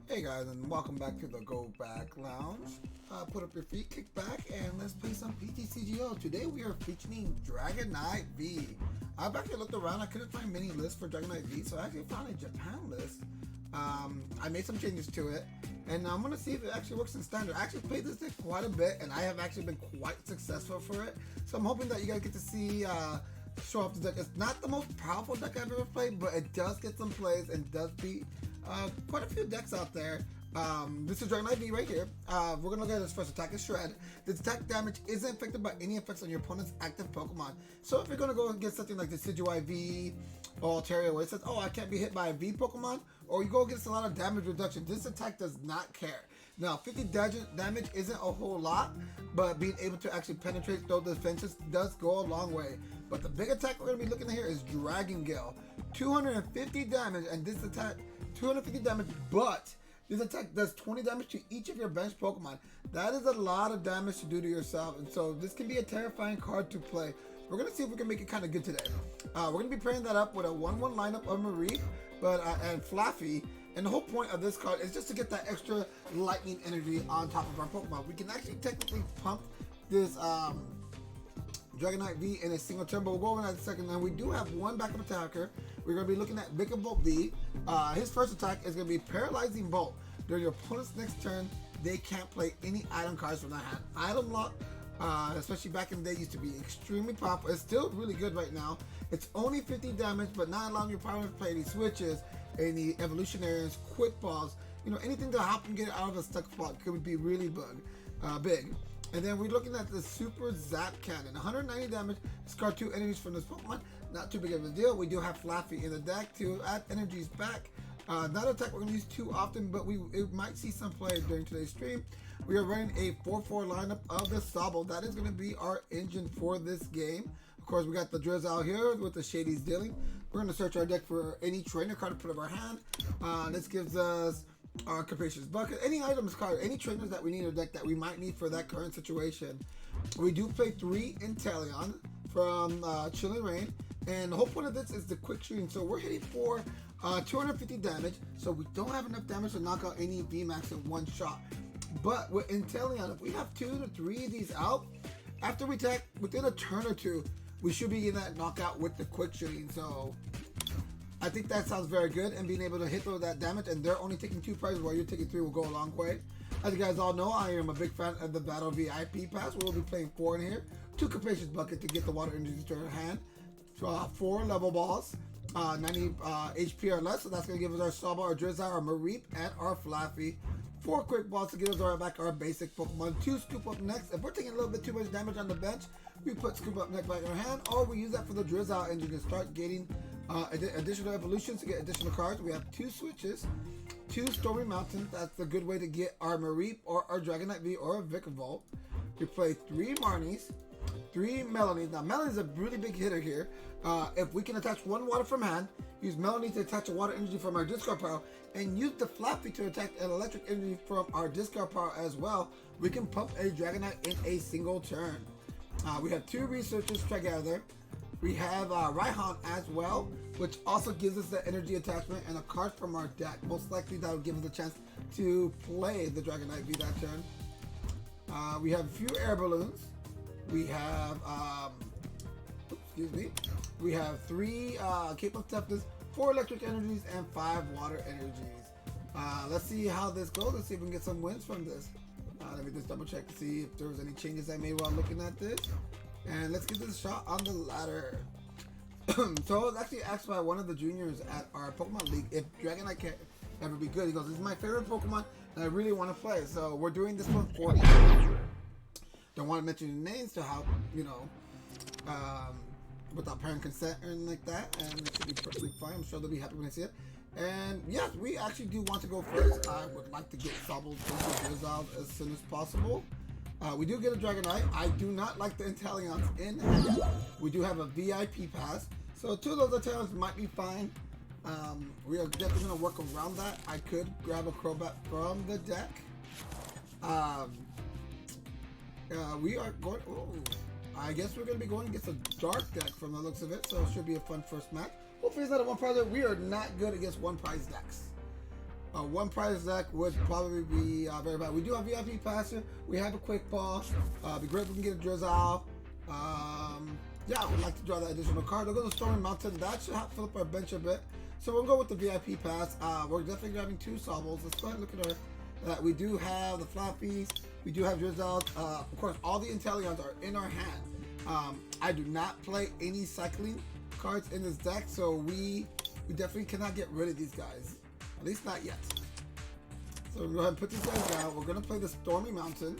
Hey guys, and welcome back to the Go Back Lounge. Put up your feet, kick back, and let's play some PTCGO. Today we are featuring Dragonite V. I've actually looked around, I couldn't find many lists for Dragonite V, so I actually found a Japan list. I made some changes to it, and I'm going to see if it actually works in standard. I actually played this deck quite a bit, and I have actually been quite successful for it. So I'm hoping that you guys get to see show off the deck. It's not the most powerful deck I've ever played, but it does get some plays and does beat quite a few decks out there. This is Dragonite V right here. We're going to look at his first attack is Shred. This attack damage isn't affected by any effects on your opponent's active Pokemon. So if you're going to go and get something like the Decidueye V or Altaria where it says, oh, I can't be hit by a V Pokemon, or you go against a lot of damage reduction, this attack does not care. Now, 50 damage isn't a whole lot, but being able to actually penetrate those defenses does go a long way. But the big attack we're going to be looking at here is Dragon Gale. 250 damage, and this attack 250 damage, but this attack does 20 damage to each of your bench Pokemon. That is a lot of damage to do to yourself, and so this can be a terrifying card to play. We're going to see if we can make it kind of good today. We're going to be pairing that up with a 1-1 lineup of Mareep and Flaaffy, and the whole point of this card is just to get that extra lightning energy on top of our Pokemon. We can actually technically pump this Dragonite V in a single turn, but we'll go over that in a second. And we do have one backup attacker. We're going to be looking at Vikavolt V. His first attack is going to be Paralyzing Bolt. During your opponent's next turn, they can't play any item cards from their hand. Item lock, especially back in the day, used to be extremely powerful. It's still really good right now. It's only 50 damage, but not allowing your opponent to play any switches, any evolutionaries, quick balls, anything to help them get out of a stuck spot could be really big. And then we're looking at the Super Zap Cannon. 190 damage, discard 2 energies from this Pokemon. Not too big of a deal. We do have Flaaffy in the deck to add energies back. Not an attack we're going to use too often, but it might see some play during today's stream. We are running a 4-4 lineup of the Sobble. That is going to be our engine for this game. Of course, we got the Drizzile here with the Shady's Dealing. We're going to search our deck for any trainer card to put in our hand. This gives us our Capacious Bucket, any items card, any trainers that we need in a deck that we might need for that current situation. We do play 3 Inteleon from Chilling Rain, and the whole point of this is the quick shooting. So we're hitting for 250 damage, so we don't have enough damage to knock out any VMAX in one shot. But with Inteleon, if we have 2 to 3 of these out, after we attack within a turn or two, we should be getting that knockout with the quick shooting. So I think that sounds very good, and being able to hit that damage, and they're only taking 2 prizes while you're taking 3 will go a long way. As you guys all know, I am a big fan of the Battle VIP Pass. We'll be playing 4 in here. 2 Capacious Bucket to get the water energy to your hand. 4 level balls, 90 HP or less, so that's going to give us our Sobble, our Drizzile, our Mareep, and our Flaaffy. 4 quick balls to give us our basic Pokemon. 2 Scoop Up Nets. If we're taking a little bit too much damage on the bench, we put Scoop Up Net back in our hand, or we use that for the Drizzile engine to start getting additional evolutions to get additional cards. We have 2 switches, 2 Stormy Mountains. That's a good way to get our Mareep or our Dragonite V or a Vikavolt. We play 3 Marnies, 3 Melonies. Now Melony's a really big hitter here. If we can attach 1 water from hand, use Melony to attach a water energy from our discard pile, and use the Flaaffy to attach an electric energy from our discard pile as well, we can pump a Dragonite in a single turn. We have 2 researchers together. We have Raihan as well, which also gives us the energy attachment and a card from our deck. Most likely that will give us a chance to play the Dragonite V that turn. We have a few Air Balloons. We have, we have 3 Cape of Toughness, 4 electric energies, and 5 water energies. Let's see how this goes. Let's see if we can get some wins from this. Let me just double check to see if there was any changes I made while looking at this. And let's give this a shot on the ladder. So I was actually asked by one of the juniors at our Pokemon League if Dragonite can ever be good. He goes, this is my favorite Pokemon and I really want to play. So we're doing this one for him. Don't want to mention the names to help, without parent consent or anything like that. And it should be perfectly fine. I'm sure they'll be happy when they see it. And yes, we actually do want to go first. I would like to get Sobble resolved as soon as possible. We do get a Dragonite. I do not like the Inteleons in hand. We do have a VIP pass, so 2 of those Inteleons might be fine. We are definitely going to work around that. I could grab a Crobat from the deck. We are going. I guess we're going to be going against a dark deck from the looks of it, so it should be a fun first match. Hopefully it's not a 1 prize. We are not good against 1 prize decks. One prize deck would probably be very bad. We do have VIP Pass here. We have a Quick Ball. Be great if we can get a Drizzile. Yeah, I would like to draw that additional card. We'll go to Stormy Mountains. That should help fill up our bench a bit. So we'll go with the VIP Pass. We're definitely grabbing 2 Sobbles. Let's go ahead and look at our... we do have the Flaaffies. We do have Drizzile. Of course, all the Inteleons are in our hand. I do not play any cycling cards in this deck, so we definitely cannot get rid of these guys. At least not yet. So we're going to go ahead and put these guys down. We're going to play the Stormy Mountain.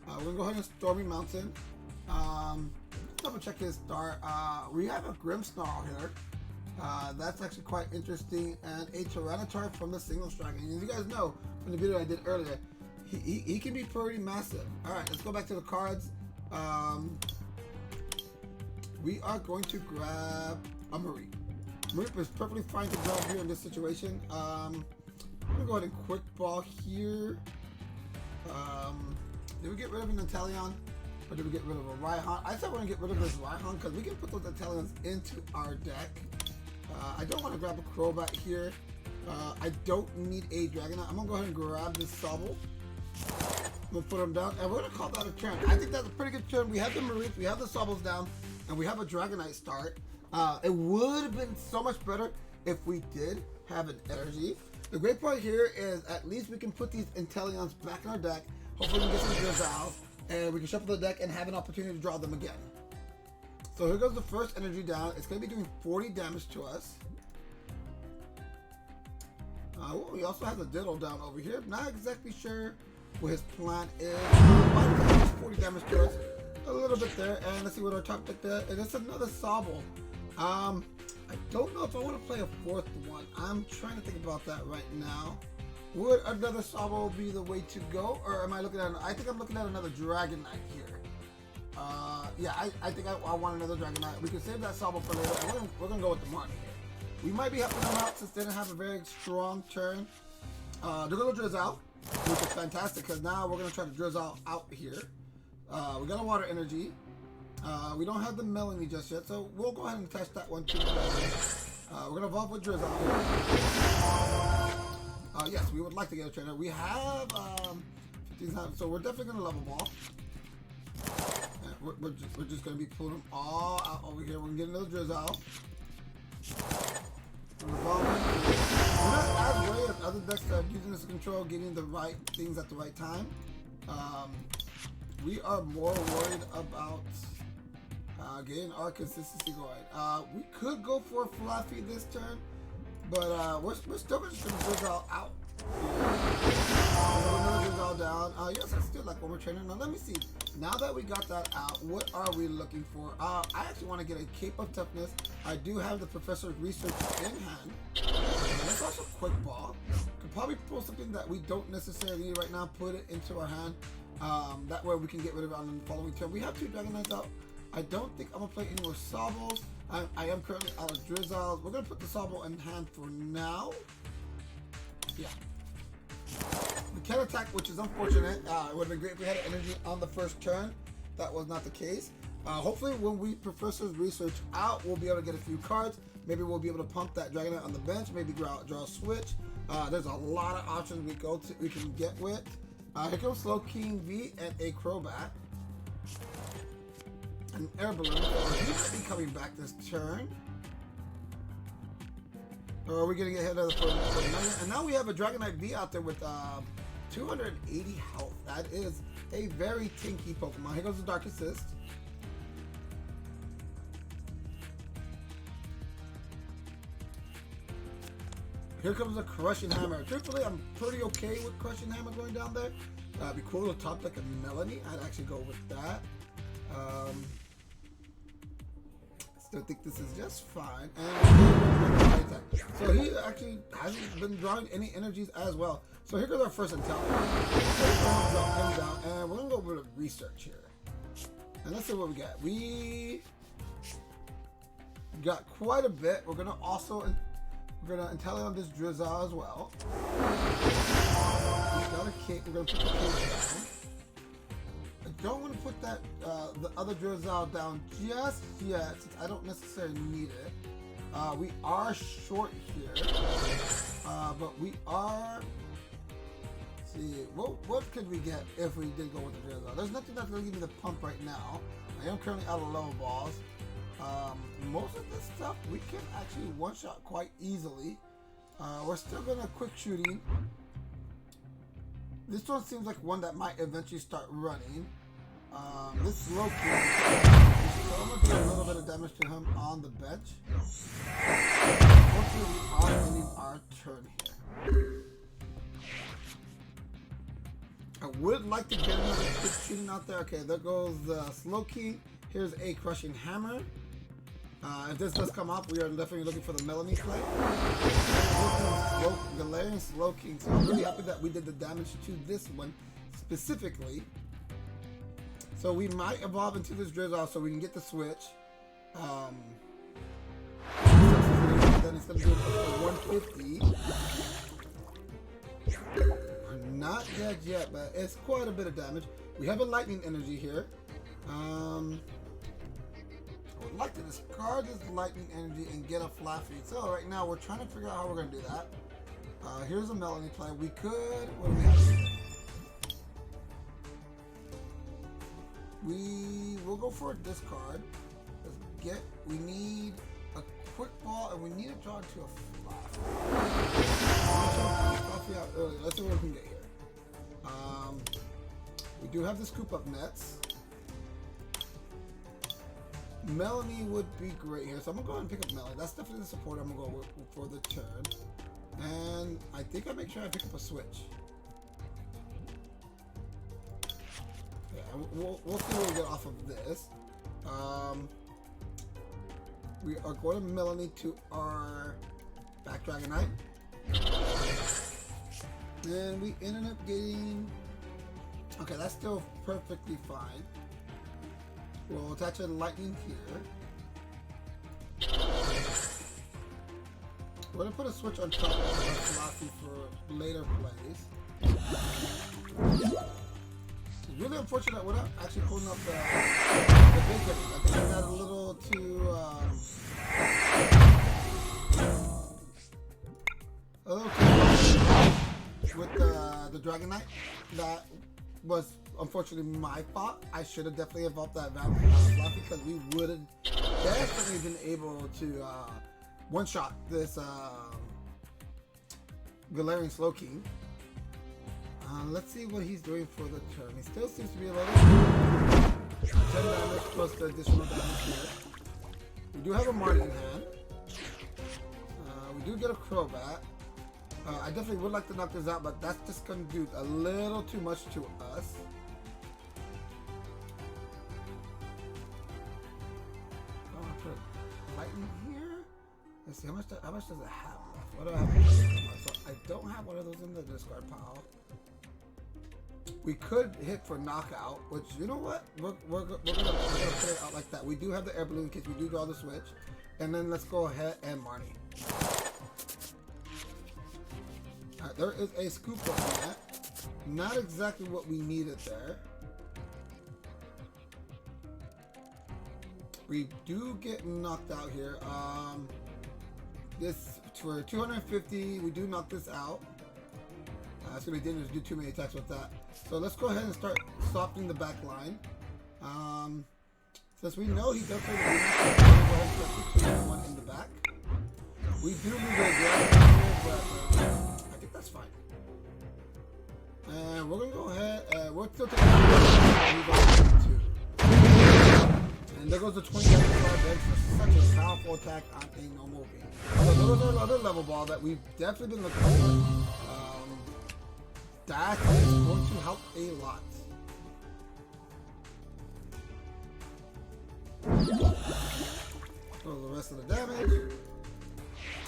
We're going to go ahead and Stormy Mountain. Double check his start. We have a Grimmsnarl here. That's actually quite interesting. And a Tyranitar from the Single Strike. And as you guys know from the video I did earlier, he can be pretty massive. Alright, let's go back to the cards. We are going to grab a Mareep. Mareep is perfectly fine to grab here in this situation. I'm going to go ahead and Quick Ball here. Did we get rid of an Inteleon? Or did we get rid of a Raihan? I said we're going to get rid of this Raihan because we can put those Inteleons into our deck. I don't want to grab a Crobat here. I don't need a Dragonite. I'm going to go ahead and grab this Sobble. I'm going to put them down. And we're going to call that a turn. I think that's a pretty good turn. We have the Mareep, we have the Sobbles down, and we have a Dragonite start. It would have been so much better if we did have an energy. The great part here is at least we can put these Inteleons back in our deck. Hopefully we can get some Drizzile, and we can shuffle the deck and have an opportunity to draw them again. So here goes the first energy down. It's going to be doing 40 damage to us. We also have the Diddle down over here. Not exactly sure what his plan is. 40 damage to us. A little bit there. And let's see what our top deck does. And it's another Sobble. I don't know if I want to play a 4th one. I'm trying to think about that right now. Would another Sobble be the way to go? Or am I looking at... I think I'm looking at another Dragonite here. Yeah, I think I want another Dragonite. We can save that Sobble for later. We're going to go with the Marnie here. We might be helping them out since they didn't have a very strong turn. They're going to Drizzile, which is fantastic because now we're going to try to Drizzile out here. We got a Water Energy. We don't have the Melony just yet, so we'll go ahead and attach that one to the we're going to evolve with Drizzile. Yes, we would like to get a trainer. We have 15 times, so we're definitely going to level ball. We're just going to be pulling them all out over here. We're going to get another Drizzile. We're not as way as other decks that are using this control, getting the right things at the right time. We are more worried about getting our consistency going. We could go for Flaaffy this turn, but we're still just going to Drizzile out. Another Drizzile down. Yes, I still like one more trainer. Now let me see. Now that we got that out, what are we looking for? I actually want to get a Cape of Toughness. I do have the Professor's Research in hand. Let's also Quick Ball. Could probably pull something that we don't necessarily need right now, put it into our hand. That way we can get rid of it on the following turn. We have 2 Dragonites out. I don't think I'm going to play any more Sobbles. I am currently out of Drizzile. We're going to put the Sobble in hand for now. Yeah. We can attack, which is unfortunate. It would have been great if we had energy on the first turn. That was not the case. Hopefully when we Professor's Research out, we'll be able to get a few cards. Maybe we'll be able to pump that Dragonite on the bench. Maybe draw a Switch. There's a lot of options we can get with. Here comes Slowking V and a Crobat. An Air Balloon. He might be coming back this turn. Or are we going to get hit another 49? And now we have a Dragonite V out there with 280 health. That is a very tinky Pokemon. Here goes the Dark Assist. Here comes a Crushing Hammer. Truthfully, I'm pretty okay with Crushing Hammer going down there. It'd be cool to top deck a Melony. I'd actually go with that. Still think this is just fine. And so he actually hasn't been drawing any energies as well. So here goes our first Inteleon. And we're gonna go with a Research here. And let's see what we got. We got quite a bit. We're gonna Inteleon this Drizzile as well. We got a Cape. We're gonna put the Cape down. I don't want to put that the other Drizzile down just yet, since I don't necessarily need it. We are short here. but we are. Let's see, what could we get if we did go with the Drizzile? There's nothing that's going to give me the pump right now. I am currently out of level balls. Most of this stuff we can actually one-shot quite easily. We're still going to quick shooting. This one seems like one that might eventually start running. This low key, I'm going to do a little bit of damage to him on the bench. Hopefully we are ending our turn here. I would like to get another quick shooting out there. Okay, there goes the slow key. Here's a crushing hammer. If this does come up, we are definitely looking for the Melony play. Galarian Slow King. So I'm really happy that we did the damage to this one specifically. So we might evolve into this Drizzile so we can get the switch. Then it's going to do it for 150. Not dead yet, but it's quite a bit of damage. We have a lightning energy here. I would like to discard this lightning energy and get a Flaaffy. So right now we're trying to figure out how we're going to do that. Here's a Melony play. We could. What do we have here? We will go for a discard. Let's get. We need a quick ball and we need to draw into a Flaaffy. Flaaffy out early. Let's see what we can get here. We do have the Scoop Up Nets. Melony would be great here, so I'm gonna go ahead and pick up Melony. That's definitely the support I'm gonna go with for the turn. And I think I make sure I pick up a switch. Yeah, we'll see what we get off of this. We are going to Melony to our back Dragonite. Then we ended up getting. Okay, that's still perfectly fine. We'll attach a lightning here. We're gonna put a switch on top of the Flaaffy for later plays. It's really unfortunate we're not actually pulling up the big hitters. I think I got a little too with the Dragonite. That was unfortunately my fault. I should have definitely evolved that Flaaffy because we would have definitely been able to one-shot this Galarian Slow King. Let's see what he's doing for the turn. He still seems to be a little 10 damage plus the additional damage here. We do have a Marnie in hand. We do get a Crobat. I definitely would like to knock this out, but that's just going to do a little too much to us. Oh, I put lightning here. Let's see, how much does it have left? What do I have? So I don't have one of those in the discard pile. We could hit for knockout, which, you know what? We're gonna put it out like that. We do have the Air Balloon in case we do draw the switch. And then let's go ahead and Marnie. Alright, there is a Scoop Up Net. Not exactly what we needed there. We do get knocked out here. This for 250, we do knock this out. It's gonna be dangerous to do too many attacks with that. So let's go ahead and start softening the back line. Since we know he does play the weakness, we'll go ahead and start 2-1 in the back. We do lose a Dragonite here, but I think that's fine. And we're gonna go ahead and we're still taking two. And there goes the 20 damage for such a powerful attack on a normal game. So those are another level ball that we've definitely been looking for. That is going to help a lot. So the rest of the damage.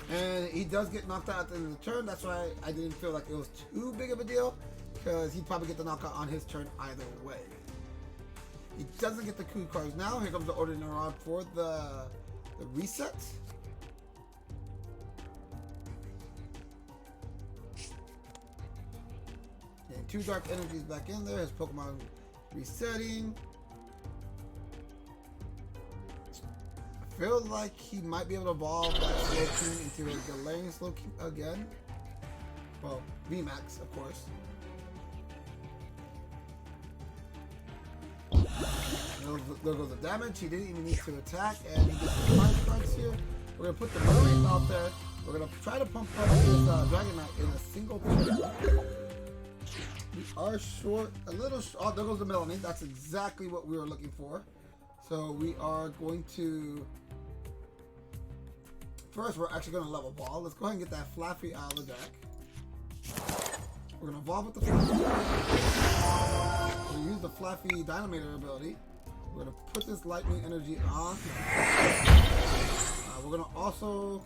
And he does get knocked out at the end of the turn. That's why I didn't feel like it was too big of a deal, because he'd probably get the knockout on his turn either way. He doesn't get the coup cards now. Here comes the Ordinary Rod for the reset. And 2 Dark Energies back in there. His Pokemon resetting. I feel like he might be able to evolve that Slow King into a Galarian Slow King again. Well, VMAX, of course. There goes the damage. He didn't even need to attack, and he gets the 5 cards here. We're gonna put the Mareep out there. We're gonna try to pump up this Dragonite in a single turn. We are short, a little short. Oh, there goes the Melony. That's exactly what we were looking for. So we are going to, first we're actually gonna level ball. Let's go ahead and get that Flaaffy out of the deck. We're gonna evolve with the Flaaffy. We're gonna use the Flaaffy Dynameter ability. We're gonna put this lightning energy on. We're gonna also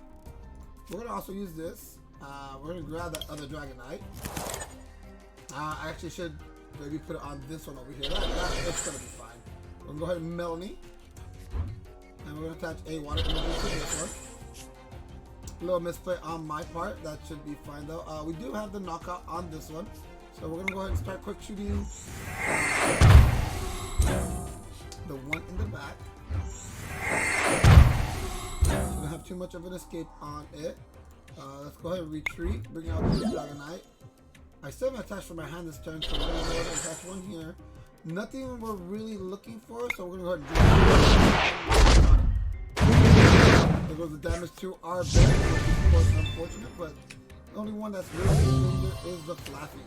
use this. We're gonna grab that other Dragonite. I actually should maybe put it on this one over here. It's gonna be fine. We're gonna go ahead and Melony, and we're gonna attach a water energy to this one. A little misplay on my part. That should be fine though. We do have the knockout on this one, so we're gonna go ahead and start quick shooting the one in the back. We don't have too much of an escape on it. Let's go ahead and retreat. Bring out the Dragonite. I still have attached for my hand this turn, so we're gonna go ahead and attach one here. Nothing we're really looking for, so we're gonna go ahead and do it. There goes the damage to our bench, which is of course unfortunate, but the only one that's really in danger is the Flaaffy.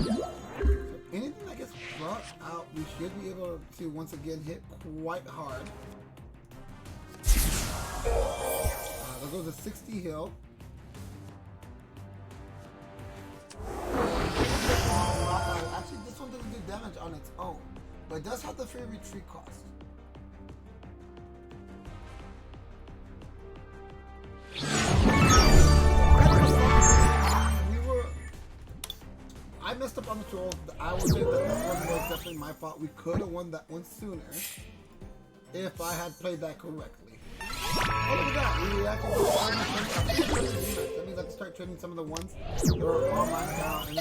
So anything that gets brought out, we should be able to once again hit quite hard. There goes a 60 heal. Actually, this one doesn't do damage on its own, but it does have the free retreat cost. I messed up on the trolls. I would say that this one was definitely my fault. We could have won that one sooner if I had played that correctly. Oh, look at that. We actually that means I can start trading some of the ones that are on my account. And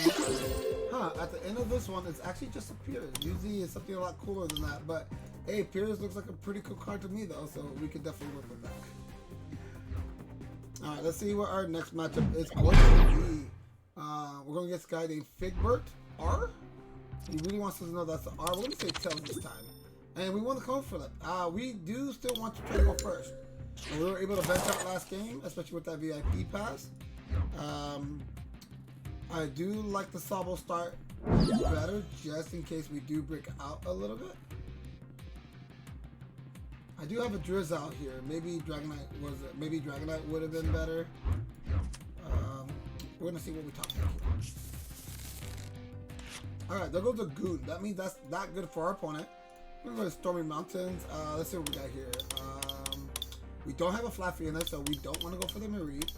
at the end of this one, it's actually just a Piers. Usually it's something a lot cooler than that. But hey, Piers looks like a pretty cool card to me though, so we could definitely work with that. Alright, let's see what our next matchup is going to be. We're going to get this guy named Figbert R. He really wants us to know that's the R. We're going to say Tails this time. And we won the coin flip. We do still want to try to go first. And we were able to bench out last game, especially with that VIP pass. I do like the Sobble start better, just in case we do break out a little bit. I do have a Drizzile here. Maybe Dragonite would have been better. We're gonna see what we talk about here. Alright, there goes the Goon. That means that's not good for our opponent. We're gonna go to Stormy Mountains. Let's see what we got here. We don't have a Flaaffy in it, so we don't want to go for the Mareep.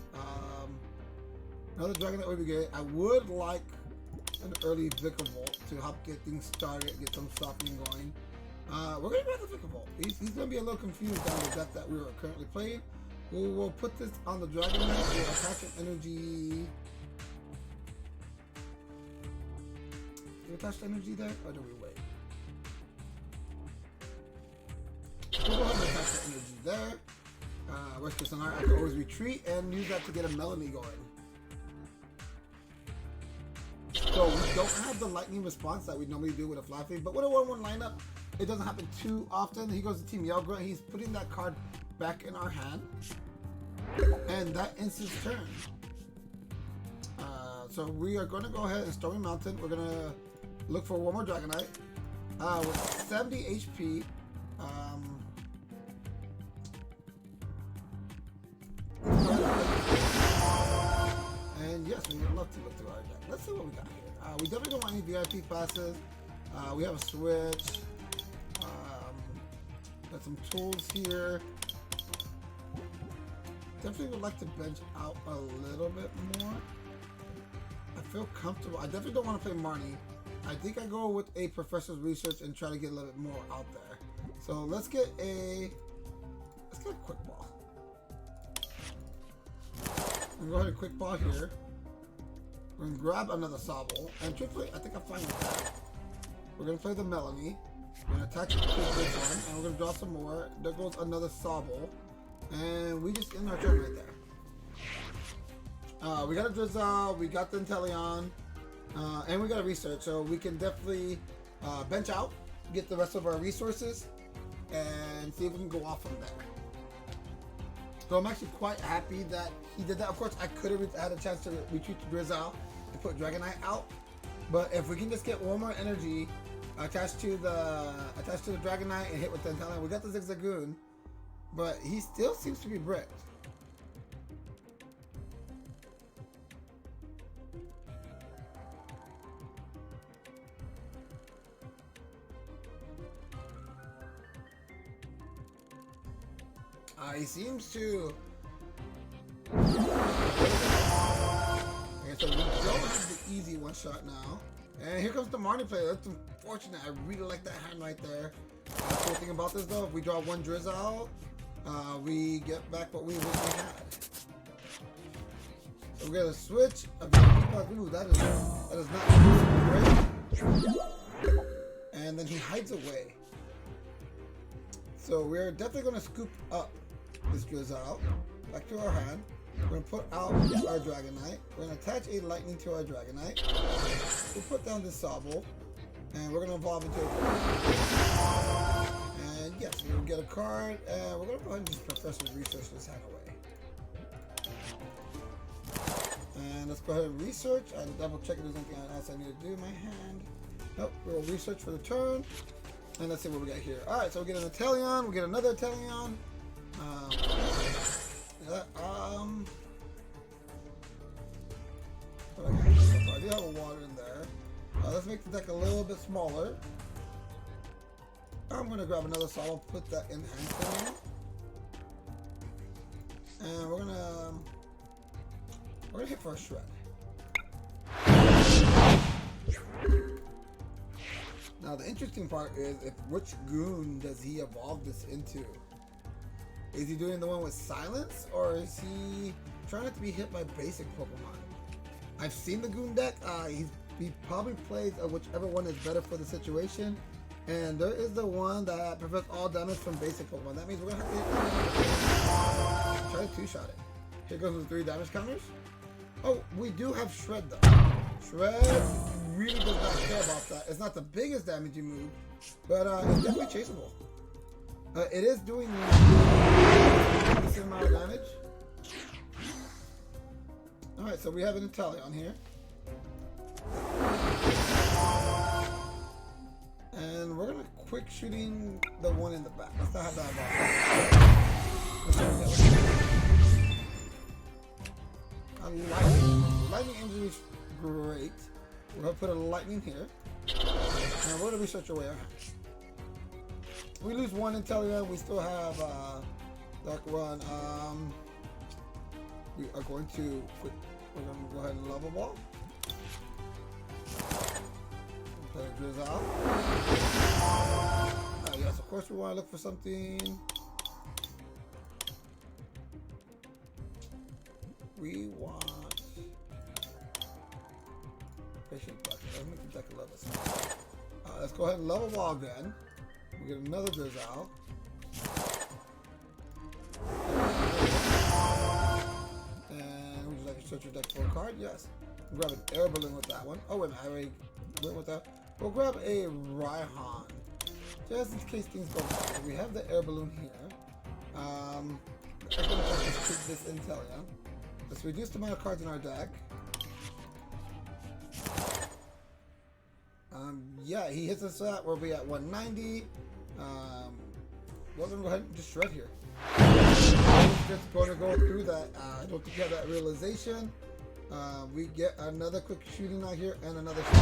Another Dragonite would be good. I would like an early Vikavolt to help get things started, get some softening going. We're gonna grab the Vikavolt. He's gonna be a little confused on the deck that we are currently playing. We'll put this on the Dragonite. We'll attach an energy. Do we attach the energy there, or do we wait? We'll go ahead and attach the energy there. Worst case scenario, I can always retreat and use that to get a Melony going. So we don't have the lightning response that we normally do with a Flaaffy, but with a 1-1 lineup, it doesn't happen too often. He goes to Team Yelgrunt. He's putting that card back in our hand, and that ends his turn. So we are going to go ahead and Stormy Mountain. We're going to look for one more Dragonite with 70 HP. And yes, we would love to look through our deck. Let's see what we got here. We definitely don't want any VIP passes. We have a Switch. Got some tools here. Definitely would like to bench out a little bit more. I feel comfortable. I definitely don't want to play Marnie. I think I go with a Professor's Research and try to get a little bit more out there. So let's get a quick ball. I'm gonna go ahead and quick ball here. We're gonna grab another Sobble, and truthfully, I think I'm fine with that. We're gonna play the Melony. We're gonna attach it to this one, and we're gonna draw some more. There goes another Sobble. And we just end our turn right there. We got a Drizzile, we got the Inteleon, and we got a research, so we can definitely bench out, get the rest of our resources, and see if we can go off from there. So I'm actually quite happy that he did that. Of course, I could have had a chance to retreat to Drizzile and put Dragonite out, but if we can just get one more energy attached to the Dragonite and hit with the Inteleon, we got the Zigzagoon, but he still seems to be bricked. He seems to. Okay, so we don't have the easy one shot now. And here comes the Marnie player. That's unfortunate. I really like that hand right there. The cool thing about this though, if we draw one Drizzile, we get back what we originally had. So we're gonna switch. Ooh, that is not great. And then he hides away. So we're definitely gonna scoop up this Drizzile back to our hand. We're going to put out our Dragonite. We're going to attach a Lightning to our Dragonite. We'll put down this Sobble. And we're going to evolve into a Dragonite. And yes, we'll get a card. And we're going to go ahead and just Professor Research this hand away. And let's go ahead and research. And double check if there's anything else I need to do in my hand. Nope, we'll research for the turn. And let's see what we got here. Alright, so we get an Inteleon. We get another Inteleon. I do have a water in there. Let's make the deck a little bit smaller. I'm going to grab another Sobble, put that in hand for now. And we're gonna hit for a Shred. Now the interesting part is which goon does he evolve this into? Is he doing the one with silence, or is he trying not to be hit by basic Pokemon? I've seen the goon deck. He probably plays whichever one is better for the situation. And there is the one that prevents all damage from basic Pokemon. That means we're gonna have to try to two-shot it. Here goes the 3 damage counters. Oh, we do have Shred though. Shred really does not care about that. It's not the biggest damaging move, but it's definitely chaseable. It is doing the same amount of damage. Alright, so we have an Inteleon here. And we're gonna quick shooting the one in the back. Let's not have that involved. Lightning injury is great. We're gonna put a lightning here. And we're gonna research our way around. We lose one Inteleon, we still have Dark Run. We are going to we're gonna go ahead and Level Ball. Play Drizzile. Yes, of course we want to look for something. We want Patient Bucket. Let's make the deck a little smaller. Let's go ahead and Level Ball again. We get another Drizzile. And would you like to search your deck for a card? Yes. We'll grab an Air Balloon with that one. Oh wait a minute, I already went with that. We'll grab a Raihan. Just in case things go bad. We have the Air Balloon here. I'm going to take this Inteleon. Let's reduce the amount of cards in our deck. Yeah, he hits us at, we'll be at 190. We're going to go ahead and just Shred here. Just going to go through that. I don't think you have that realization. We get another quick shooting out here and another Shred.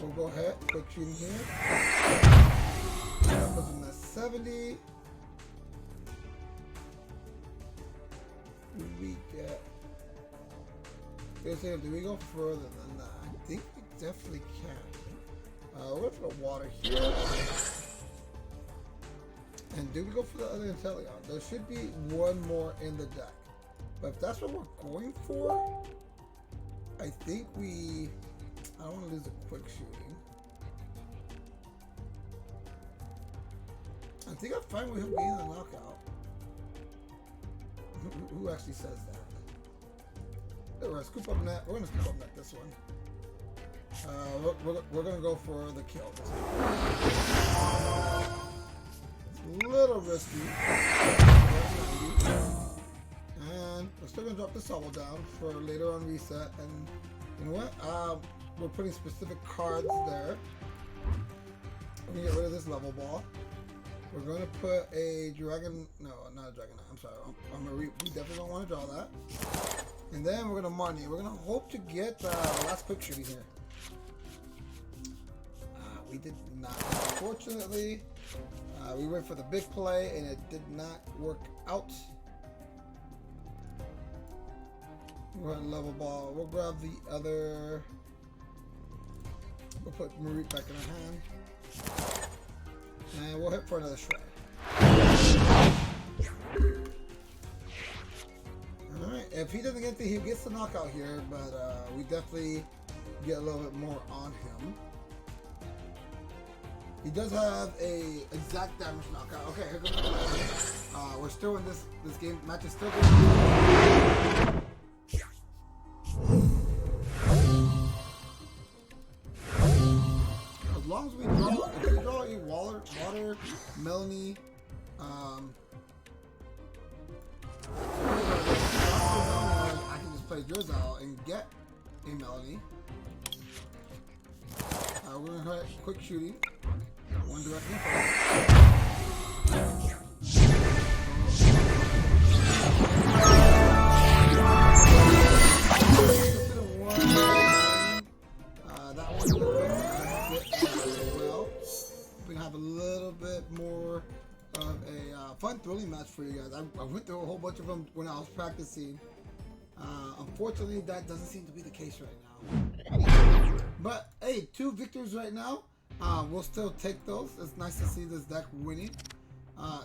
We'll go ahead, quick shooting here. That puts him at 70. We get. Do we go further than that? I think we definitely can. We're going to put a water here. And do we go for the other Inteleon? There should be one more in the deck. But if that's what we're going for, I think we I don't want to lose the quick shooting. I think I'm fine with him being the knockout. Who actually says that? Alright, Scoop Up Net. We're gonna Scoop Up Net this one. We're gonna go for the kill. It's a little risky. And we're still gonna drop the Sobble down for later on reset. And you know what? We're putting specific cards there. We're gonna get rid of this level ball. We're gonna put a dragon. No, not a Dragonite. I'm sorry. I'm a Mareep. We definitely don't want to draw that. And then we're gonna Marnie. We're gonna hope to get the last quick shooting here. We did not. Unfortunately, we went for the big play and it did not work out. We're on level ball. We'll grab the other. We'll put Mareep back in our hand. And we'll hit for another shred. Alright, if he doesn't get the, he gets the knockout here, but we definitely get a little bit more on him. He does have a exact damage knockout. Okay, here goes the we're still in this game. Match is still going. As long as we draw, if we draw a water Melony, I can just play Drizzile and get a Melony. We're gonna hit quick shooting. One direction. That one well. We have a little bit more of a fun thrilling match for you guys. I went through a whole bunch of them when I was practicing. Unfortunately, that doesn't seem to be the case right now. But hey, 2 victories right now. We'll still take those. It's nice to see this deck winning.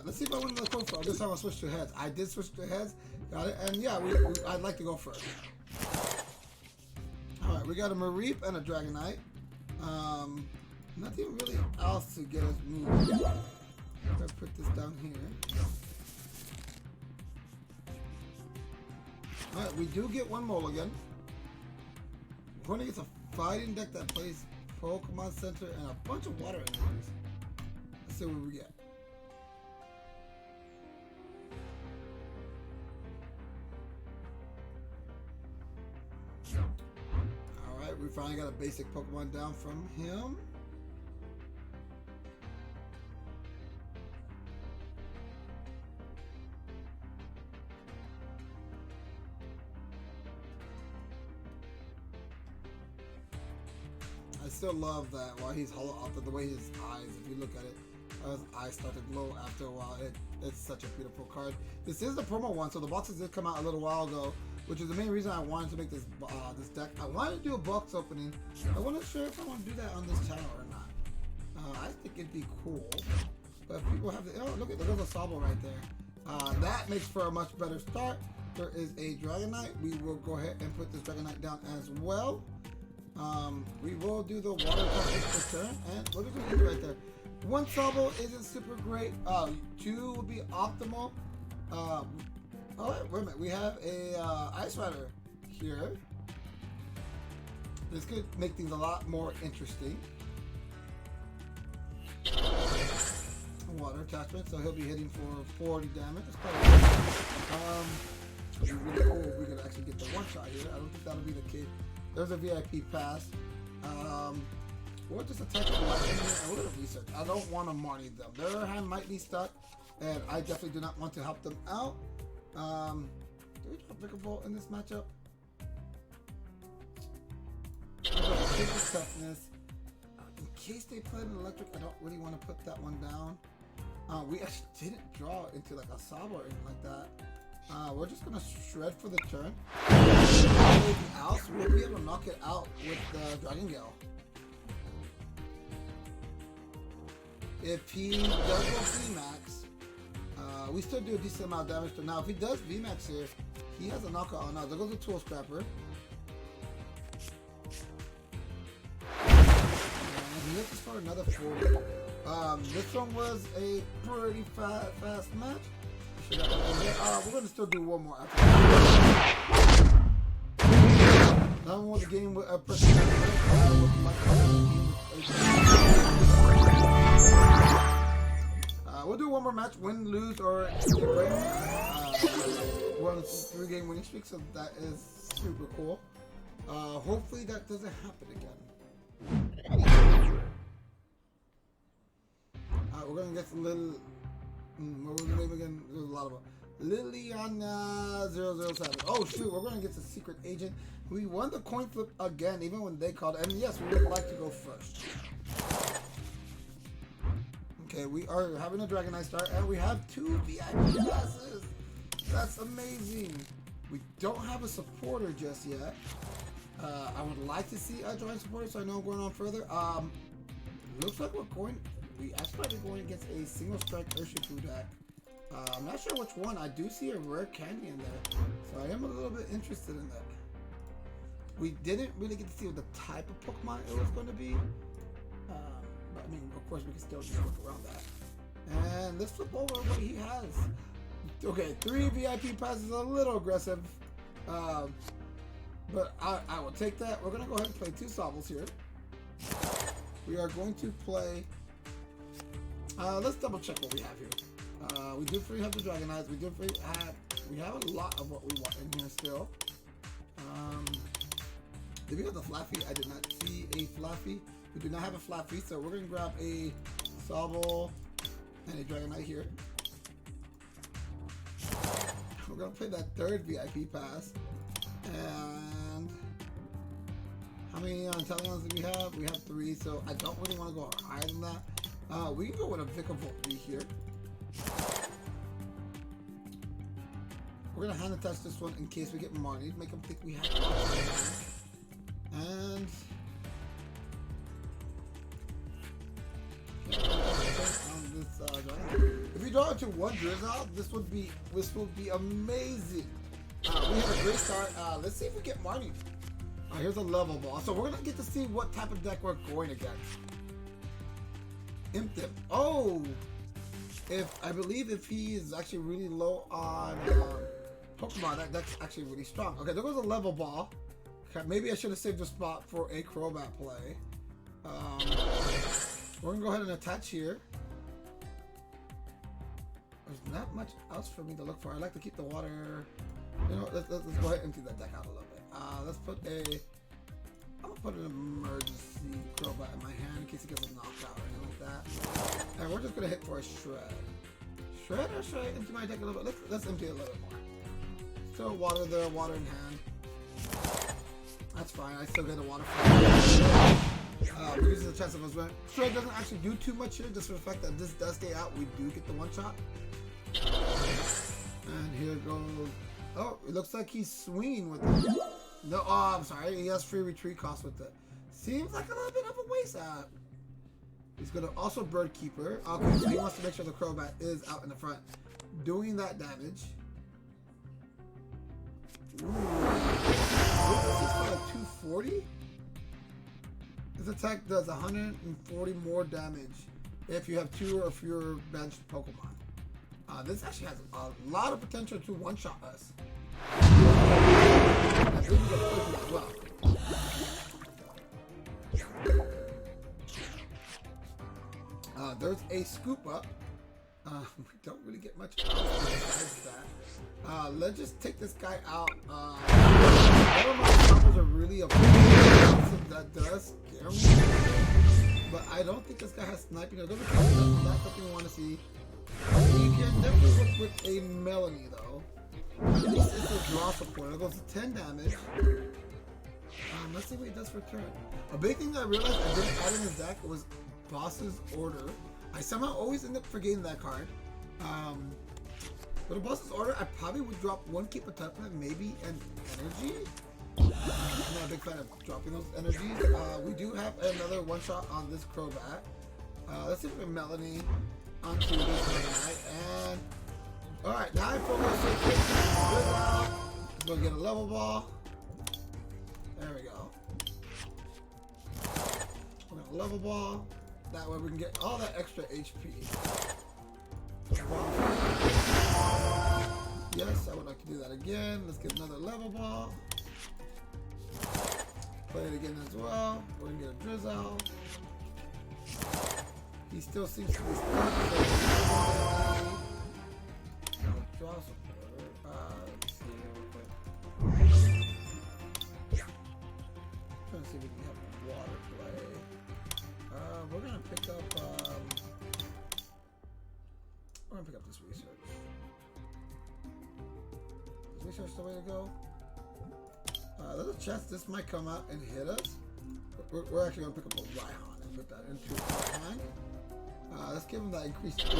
Let's see if I win the profile. This time I'll switch to heads. I did switch to heads. Got it. And yeah, I'd like to go first. Alright, we got a Mareep and a Dragonite. Nothing really else to get us moving. I'm gonna put this down here. Alright, we do get one mulligan. We're gonna get a fighting deck that plays Pokémon Center and a bunch of water enemies. Let's see what we get. Alright, we finally got a basic Pokemon down from him. I still love that while he's hollow up, the way his eyes, if you look at it, his eyes start to glow after a while. It's such a beautiful card. This is the promo one, so the boxes did come out a little while ago, which is the main reason I wanted to make this this deck. I wanted to do a box opening. I wasn't sure if I want to do that on this channel or not. I think it'd be cool, but if people have the, oh look at, there's a Sobble right there. That makes for a much better start. There is a Dragonite. We will go ahead and put this Dragonite down as well. We will do the water touches for turn, and what are we going to do right there? 1 Sobble isn't super great. 2 would be optimal. Oh wait, wait a minute. We have a Ice Rider here. This could make things a lot more interesting. Water attachment, so he'll be hitting for 40 damage. It's quite it'd be really cool if we could actually get the 1-shot here. I don't think that'll be the case. There's a VIP pass. We'll just attack the lightning here and we're gonna research. I don't want to Marnie them. Their hand might be stuck, and I definitely do not want to help them out. Do we draw Vikavolt in this matchup? Cape of Toughness. In case they play an electric, I don't really want to put that one down. We actually didn't draw into like a Sobble or anything like that. We're just gonna shred for the turn. Anything else, we'll be able to knock it out with the Dragon Gale. If he does go VMAX, we still do a decent amount of damage to now. If he does VMAX here, he has a knockout on now. There goes the Tool Scrapper. take this for another 40. This one was a pretty fast match. We're gonna still do one more after that. That one was a game with a person. We'll do one more match, win, lose, or break. We're on a 3-game winning streak, so that is super cool. Hopefully that doesn't happen again. We're gonna get some little. What was the name again? There's a lot of them. Liliana 007. Oh shoot, we're gonna get the secret agent. We won the coin flip again, even when they called. And yes, we would like to go first. Okay, we are having a Dragonite start, and we have 2 VIP passes. That's amazing. We don't have a supporter just yet. I would like to see a joint supporter, so I know I'm going on further. Looks like we're going. We actually are going against a single strike Urshifu deck. I'm not sure which one. I do see a rare candy in there, so I am a little bit interested in that. We didn't really get to see what the type of Pokemon it was going to be. But I mean, of course, we can still just work around that. And let's flip over what he has. Okay, 3 VIP passes, a little aggressive. But I will take that. We're going to go ahead and play 2 Sobbles here. We are going to play... let's double check what we have here. We do free have the Dragonites. We do free have... We have a lot of what we want in here still. Did we have the Flaaffy? I did not see a Flaaffy. We do not have a Flaaffy, so we're going to grab a Sobble and a Dragonite here. We're going to play that 3rd VIP pass. And how many Inteleons do we have? We have 3, so I don't really want to go higher than that. We can go with a Vikavolt V here. We're going to hand attach this one in case we get Marnie, make them think we have it. And if you draw into 1 Drizzile, this would be amazing. We have a great start. Let's see if we get Marnie. Here's a level ball. So we're gonna get to see what type of deck we're going against. Intip. Oh, I believe if he is actually really low on Pokemon, that deck's actually really strong. Okay, there goes a level ball. Okay, maybe I should have saved a spot for a Crobat play. We're gonna go ahead and attach here. There's not much else for me to look for. I like to keep the water. You know, let's go ahead and empty that deck out a little bit. Let's put I'm gonna put an emergency Crobat in my hand in case he gets a knockout or anything like that. And we're just gonna hit for a shred. Shred, or should I empty my deck a little bit? Let's empty it a little bit more. Still water there, water in hand. That's fine. I still get a water from we're using the chance of us running. Shred doesn't actually do too much here, just for the fact that this does stay out. We do get the 1-shot. And here goes. Oh, it looks like he's swinging with it. No, oh, I'm sorry. He has free retreat cost with it. Seems like a little bit of a waste. He's gonna also Bird Keeper. Okay, so he wants to make sure the Crobat is out in the front, doing that damage. Ooh. This is like 240. This attack does 140 more damage if you have 2 or fewer benched Pokemon. This actually has a lot of potential to 1-shot us. I think we get poisoned as well. There's a Scoop Up. We don't really get much besides that. Let's just take this guy out. All of my combos are really a that does scare me. But I don't think this guy has sniping. That's something we want to see. You can definitely work with a Melony though. At least it's a draw support. It goes to 10 damage. Let's see what he does for turn. A big thing that I realized I didn't add in his deck was Boss's Order. I somehow always end up forgetting that card. But a Boss's Order, I probably would drop 1 Cape of Toughness, maybe an energy. I'm not a big fan of dropping those energies. We do have another 1-shot on this Crobat. Let's see if we can Melony onto this Dragonite. And alright, now I focus on let's go get a level ball. There we go. We're gonna level ball. That way we can get all that extra HP. Yes, I would like to do that again. Let's get another level ball. Play it again as well. We're gonna get a Drizzile. He still seems to be stuck. I'll draw some water. Let's see real quick. Trying to see if we can have water play. We're gonna pick up. We're gonna pick up this research. Is research the way to go? There's a chance this might come out and hit us. We're actually gonna pick up a Raihan and put that into Raihan. Let's give him that increased HP.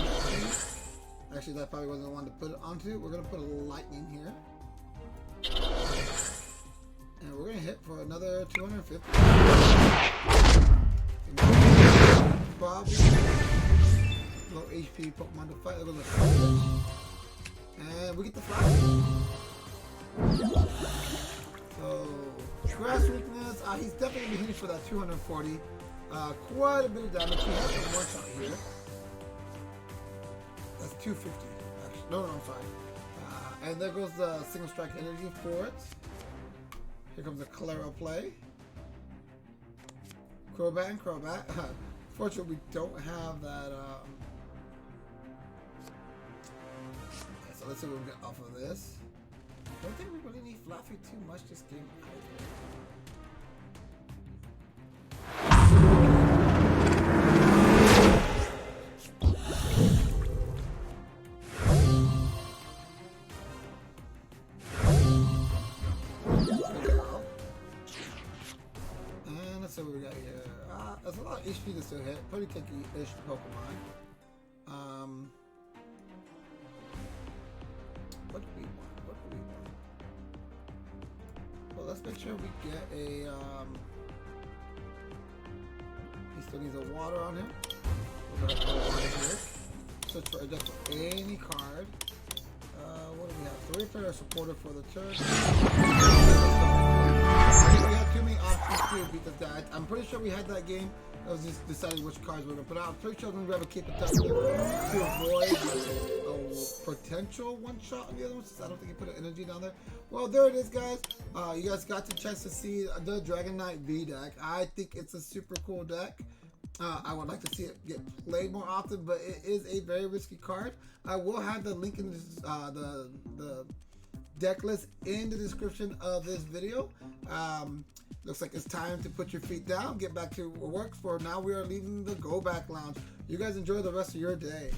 Actually, that probably wasn't the one to put it onto. We're gonna put a lightning here. And we're gonna hit for another 250. Probably low HP Pokemon to fight. There goes a Switch. And we get the Flaaffy. So, grass weakness, he's definitely going to be hitting for that 240. Quite a bit of damage. He has a one shot here. That's 250. Actually, no, I'm sorry. And there goes the single strike energy for it. Here comes the Calero play. Crobat and Crobat. Fortunately, we don't have that. So let's see what we get off of this. I don't think we really need Flaaffy too much this game either. And let's see what we got here. There's a lot of HP to still hit. Pretty tanky-ish Pokemon. What do we want? Well, let's make sure we get a, he still needs a water on him. We're gonna put it right here. Search for a deck for any card. What do we have? 3 player supporter for the turn. We have too many options to beat the dad. I'm pretty sure we had that game. I was just deciding which cards we're gonna put out. I'm pretty sure we're gonna have a Cape of Toughness to avoid a potential one shot on the other one, since I don't think he put an energy down there. Well, there it is, guys. You guys got the chance to see the Dragonite V deck. I think it's a super cool deck. I would like to see it get played more often, but it is a very risky card. I will have the link in this, the deck list in the description of this video. Looks like it's time to put your feet down, get back to work. For now, we are leaving the Go Back Lounge. You guys enjoy the rest of your day.